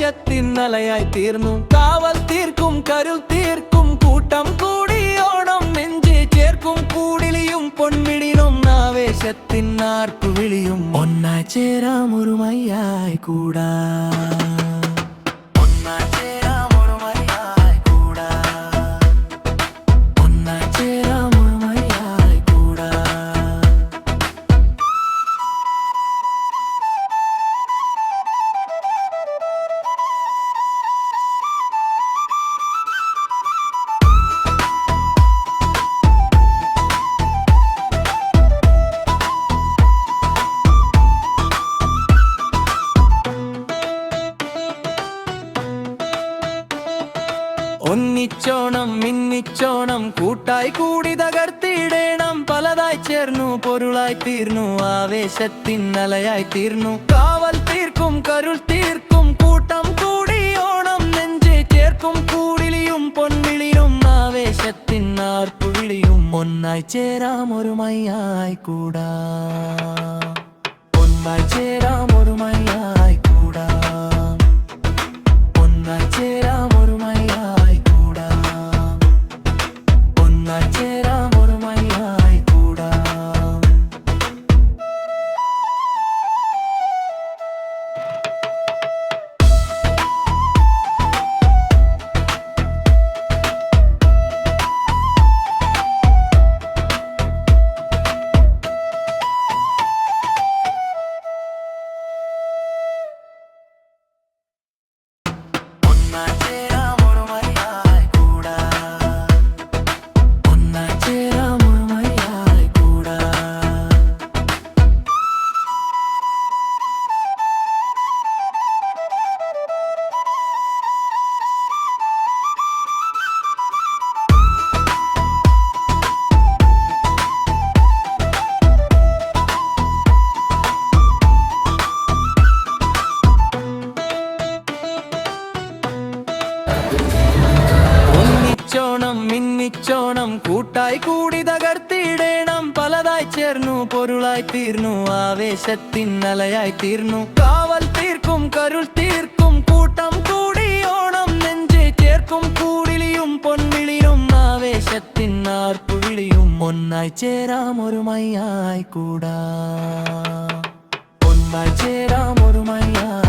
ആവേശത്തിൻ അലയായി തീർന്നു കാവൽ തീർക്കും കരുൾ തീർക്കും കൂട്ടം കൂടി ഓണം നെഞ്ച് ചേർക്കും കൂടിലിയും പൊൻവിളിയും ആവേശത്തിൻ ആർപ്പുവിളിയും ഒന്നായി ചേരാം ഒരുമയായി കൂടാ ഒന്നിച്ചോണം മിന്നിച്ചോണം കൂട്ടായി കൂടി തകർത്തിടേണം പലതായി ചേർന്നു പൊരുളായി തീർന്നു ആവേശത്തിൻ അലയായി തീർന്നു കാവൽ തീർക്കും കരുൾ തീർക്കും കൂട്ടം കൂടി ഓണം നെഞ്ച് ചേർക്കും കൂടിലിയും പൊൻവിളിയും ആവേശത്തിൻ ആർപ്പുവിളിയും ഒന്നായി ചേരാം ഒരുമയായി കൂടാ ഒന്നായി ചേരാം ഒരുമയായി കൂടാ ഒന്നായി ചേരാം മിന്നിച്ചോണം കൂട്ടായി കൂടി തകർത്തിടേണം പലതായി ചേർന്നു പൊരുളായി തീർന്നു ആവേശത്തിൻ അലയായി തീർന്നു കാവൽ തീർക്കും കരുൾ തീർക്കും കൂട്ടം കൂടി ഓണം നെഞ്ച് ചേർക്കും കൂടിലിയും പൊൻവിളിയും ആവേശത്തിൻ ആർപ്പുവിളിയും ഒന്നായി ചേരാം ഒരുമയായി കൂടാ ഒന്നായി ചേരാം ഒരുമയായി